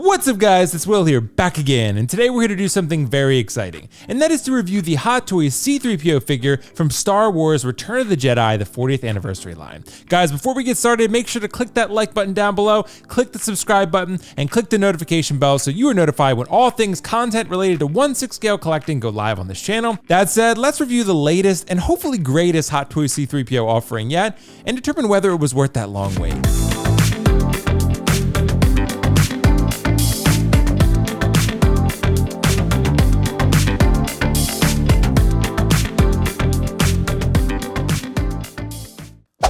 What's up guys, it's Will here, back again, and today we're here to do something very exciting, and that is to review the Hot Toys C-3PO figure from Star Wars Return of the Jedi, the 40th anniversary line. Guys, before we get started, make sure to click that like button down below, click the subscribe button, and click the notification bell so you are notified when all things content related to 1/6 scale collecting go live on this channel. That said, let's review the latest and hopefully greatest Hot Toys C-3PO offering yet, and determine whether it was worth that long wait.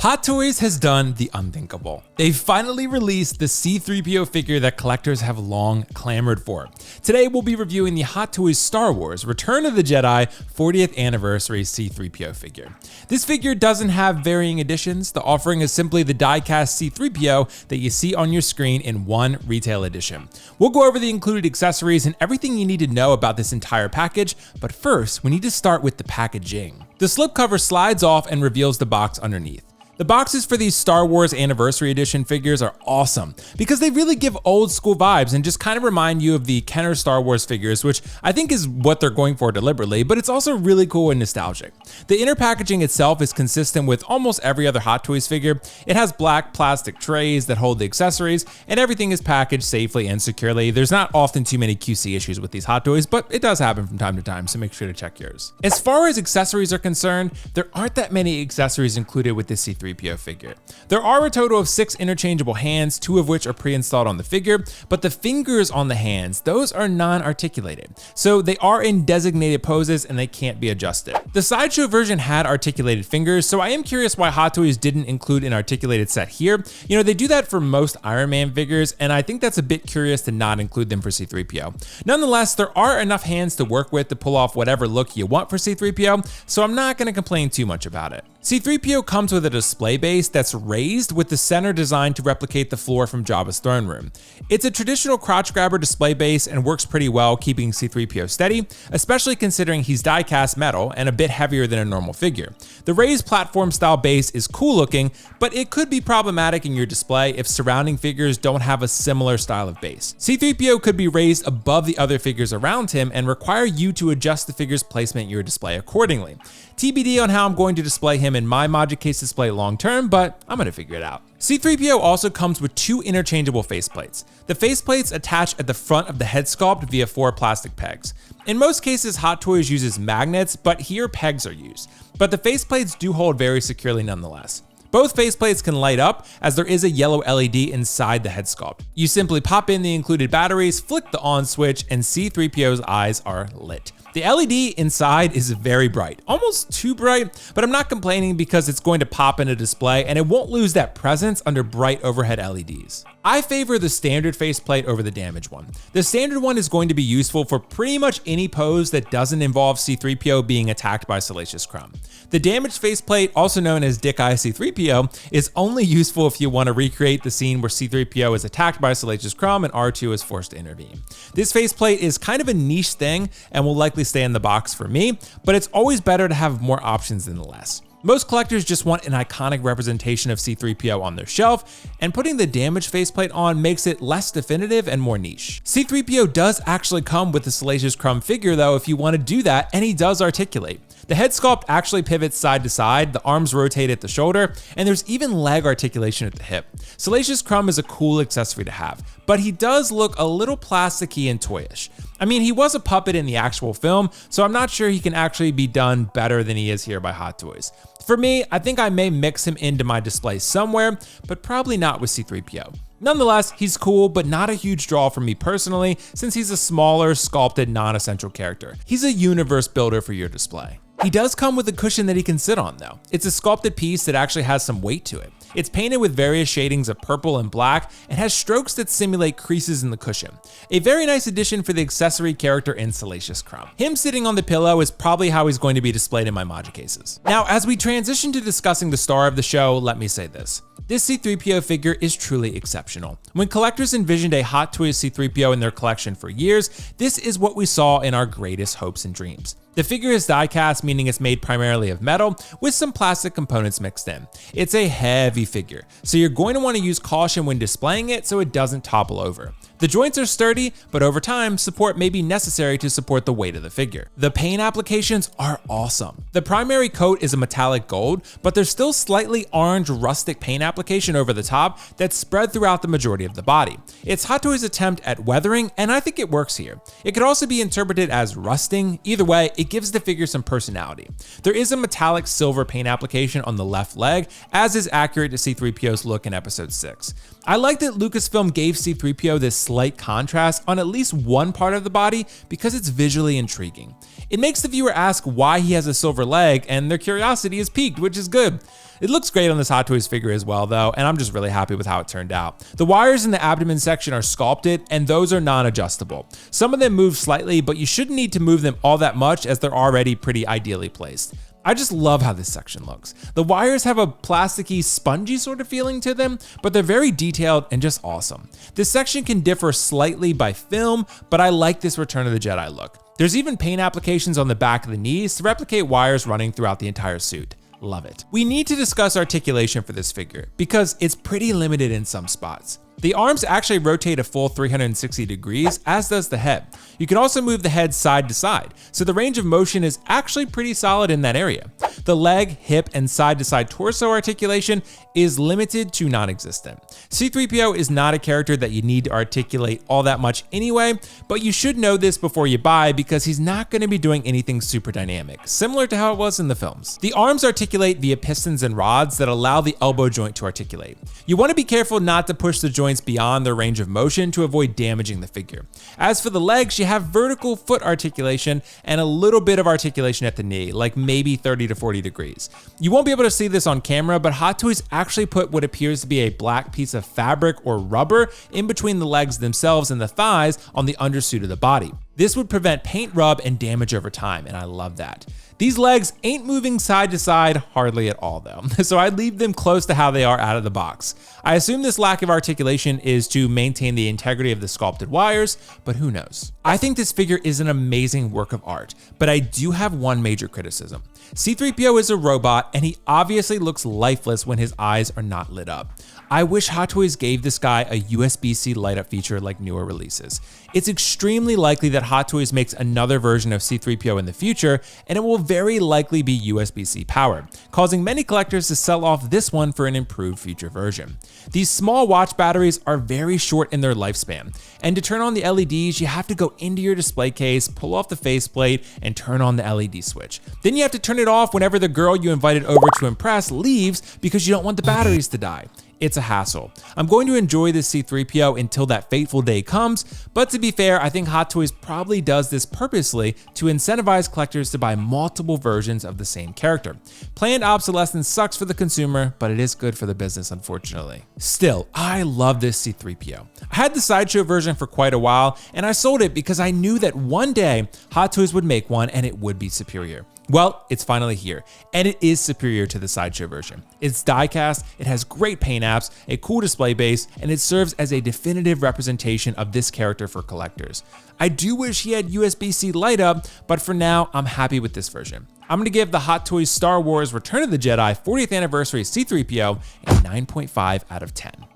Hot Toys has done the unthinkable. They've finally released the C-3PO figure that collectors have long clamored for. Today we'll be reviewing the Hot Toys Star Wars Return of the Jedi 40th anniversary C-3PO figure. This figure doesn't have varying editions. The offering is simply the die-cast C-3PO that you see on your screen in one retail edition. We'll go over the included accessories and everything you need to know about this entire package, but first we need to start with the packaging. The slipcover slides off and reveals the box underneath. The boxes for these Star Wars Anniversary Edition figures are awesome because they really give old school vibes and just kind of remind you of the Kenner Star Wars figures, which I think is what they're going for deliberately, but it's also really cool and nostalgic. The inner packaging itself is consistent with almost every other Hot Toys figure. It has black plastic trays that hold the accessories, and everything is packaged safely and securely. There's not often too many QC issues with these Hot Toys, but it does happen from time to time, so make sure to check yours. As far as accessories are concerned, there aren't that many accessories included with this C-3PO figure. There are a total of 6 interchangeable hands, 2 of which are pre-installed on the figure, but the fingers on the hands, those are non-articulated. So they are in designated poses and they can't be adjusted. The Sideshow version had articulated fingers, so I am curious why Hot Toys didn't include an articulated set here. You know, they do that for most Iron Man figures, and I think that's a bit curious to not include them for C-3PO. Nonetheless, there are enough hands to work with to pull off whatever look you want for C-3PO, so I'm not going to complain too much about it. C-3PO comes with a display base that's raised with the center designed to replicate the floor from Jabba's throne room. It's a traditional crotch grabber display base and works pretty well keeping C-3PO steady, especially considering he's die-cast metal and a bit heavier than a normal figure. The raised platform style base is cool looking, but it could be problematic in your display if surrounding figures don't have a similar style of base. C-3PO could be raised above the other figures around him and require you to adjust the figure's placement in your display accordingly. TBD on how I'm going to display him in my Magic Case display long term, but I'm gonna figure it out. C-3PO also comes with 2 interchangeable faceplates. The faceplates attach at the front of the head sculpt via 4 plastic pegs. In most cases, Hot Toys uses magnets, but here pegs are used. But the faceplates do hold very securely nonetheless. Both faceplates can light up as there is a yellow LED inside the head sculpt. You simply pop in the included batteries, flick the on switch, and C-3PO's eyes are lit. The LED inside is very bright, almost too bright, but I'm not complaining because it's going to pop in a display and it won't lose that presence under bright overhead LEDs. I favor the standard faceplate over the damaged one. The standard one is going to be useful for pretty much any pose that doesn't involve C-3PO being attacked by Salacious Crumb. The damaged faceplate, also known as Dick Eye C-3PO, is only useful if you want to recreate the scene where C-3PO is attacked by Salacious Crumb and R2 is forced to intervene. This faceplate is kind of a niche thing and will likely stay in the box for me, but it's always better to have more options than less. Most collectors just want an iconic representation of C-3PO on their shelf, and putting the damaged faceplate on makes it less definitive and more niche. C-3PO does actually come with the Salacious Crumb figure though if you want to do that, and he does articulate. The head sculpt actually pivots side to side, the arms rotate at the shoulder, and there's even leg articulation at the hip. Salacious Crumb is a cool accessory to have, but he does look a little plasticky and toyish. I mean, he was a puppet in the actual film, so I'm not sure he can actually be done better than he is here by Hot Toys. For me, I think I may mix him into my display somewhere, but probably not with C-3PO. Nonetheless, he's cool, but not a huge draw for me personally, since he's a smaller, sculpted, non-essential character. He's a universe builder for your display. He does come with a cushion that he can sit on though. It's a sculpted piece that actually has some weight to it. It's painted with various shadings of purple and black and has strokes that simulate creases in the cushion. A very nice addition for the accessory character in Salacious Crumb. Him sitting on the pillow is probably how he's going to be displayed in my Magic Cases. Now, as we transition to discussing the star of the show, let me say this. This C-3PO figure is truly exceptional. When collectors envisioned a Hot Toys C-3PO in their collection for years, this is what we saw in our greatest hopes and dreams. The figure is die-cast, meaning it's made primarily of metal, with some plastic components mixed in. It's a heavy figure, so you're going to want to use caution when displaying it so it doesn't topple over. The joints are sturdy, but over time, support may be necessary to support the weight of the figure. The paint applications are awesome. The primary coat is a metallic gold, but there's still slightly orange rustic paint application over the top that's spread throughout the majority of the body. It's Hot Toys' attempt at weathering, and I think it works here. It could also be interpreted as rusting. Either way, it gives the figure some personality. There is a metallic silver paint application on the left leg, as is accurate to C-3PO's look in Episode 6. I like that Lucasfilm gave C-3PO this slight contrast on at least one part of the body because it's visually intriguing. It makes the viewer ask why he has a silver leg, and their curiosity is piqued, which is good. It looks great on this Hot Toys figure as well though, and I'm just really happy with how it turned out. The wires in the abdomen section are sculpted, and those are non-adjustable. Some of them move slightly, but you shouldn't need to move them all that much as they're already pretty ideally placed. I just love how this section looks. The wires have a plasticky, spongy sort of feeling to them, but they're very detailed and just awesome. This section can differ slightly by film, but I like this Return of the Jedi look. There's even paint applications on the back of the knees to replicate wires running throughout the entire suit. Love it. We need to discuss articulation for this figure because it's pretty limited in some spots. The arms actually rotate a full 360 degrees, as does the head. You can also move the head side to side, so the range of motion is actually pretty solid in that area. The leg, hip, and side-to-side torso articulation is limited to non-existent. C-3PO is not a character that you need to articulate all that much anyway, but you should know this before you buy because he's not going to be doing anything super dynamic, similar to how it was in the films. The arms articulate via pistons and rods that allow the elbow joint to articulate. You want to be careful not to push the joint beyond their range of motion to avoid damaging the figure. As for the legs, you have vertical foot articulation and a little bit of articulation at the knee, like maybe 30 to 40 degrees. You won't be able to see this on camera, but Hot Toys actually put what appears to be a black piece of fabric or rubber in between the legs themselves and the thighs on the undersuit of the body. This would prevent paint rub and damage over time, and I love that. These legs ain't moving side to side hardly at all though, so I'd leave them close to how they are out of the box. I assume this lack of articulation is to maintain the integrity of the sculpted wires, but who knows. I think this figure is an amazing work of art, but I do have one major criticism. C-3PO is a robot, and he obviously looks lifeless when his eyes are not lit up. I wish Hot Toys gave this guy a USB-C light up feature like newer releases. It's extremely likely that Hot Toys makes another version of C-3PO in the future, and it will very likely be USB-C powered, causing many collectors to sell off this one for an improved future version. These small watch batteries are very short in their lifespan, and to turn on the LEDs, you have to go into your display case, pull off the faceplate, and turn on the LED switch. Then you have to turn it off whenever the girl you invited over to impress leaves because you don't want the batteries to die. It's a hassle. I'm going to enjoy this C-3PO until that fateful day comes, but to be fair, I think Hot Toys probably does this purposely to incentivize collectors to buy multiple versions of the same character. Planned obsolescence sucks for the consumer, but it is good for the business, unfortunately. Still, I love this C-3PO. I had the Sideshow version for quite a while, and I sold it because I knew that one day Hot Toys would make one and it would be superior. Well, it's finally here, and it is superior to the Sideshow version. It's die-cast, it has great paint apps, a cool display base, and it serves as a definitive representation of this character for collectors. I do wish he had USB-C light up, but for now, I'm happy with this version. I'm going to give the Hot Toys Star Wars Return of the Jedi 40th Anniversary C-3PO a 9.5 out of 10.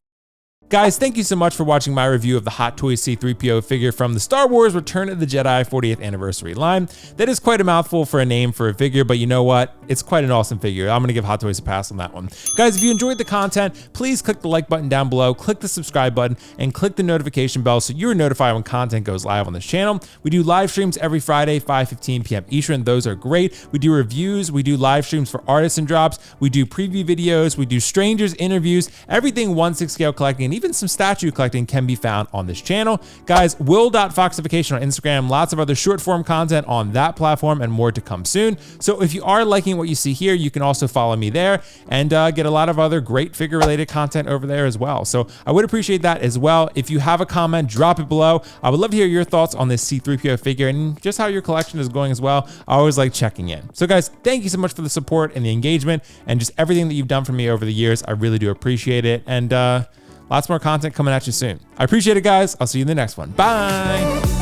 Guys, thank you so much for watching my review of the Hot Toys C-3PO figure from the Star Wars Return of the Jedi 40th Anniversary line. That is quite a mouthful for a name for a figure, but you know what? It's quite an awesome figure. I'm going to give Hot Toys a pass on that one. Guys, if you enjoyed the content, please click the like button down below, click the subscribe button, and click the notification bell so you're notified when content goes live on this channel. We do live streams every Friday, 5:15 p.m. Eastern. Those are great. We do reviews. We do live streams for artisan drops. We do preview videos. We do strangers interviews. Everything 1/6 scale collecting, and even some statue collecting can be found on this channel. Guys, will.foxification on Instagram, lots of other short form content on that platform and more to come soon. So if you are liking what you see here, you can also follow me there and get a lot of other great figure related content over there as well. So I would appreciate that as well. If you have a comment, drop it below. I would love to hear your thoughts on this C-3PO figure and just how your collection is going as well. I always like checking in. So guys, thank you so much for the support and the engagement and just everything that you've done for me over the years. I really do appreciate it. And lots more content coming at you soon. I appreciate it, guys. I'll see you in the next one. Bye.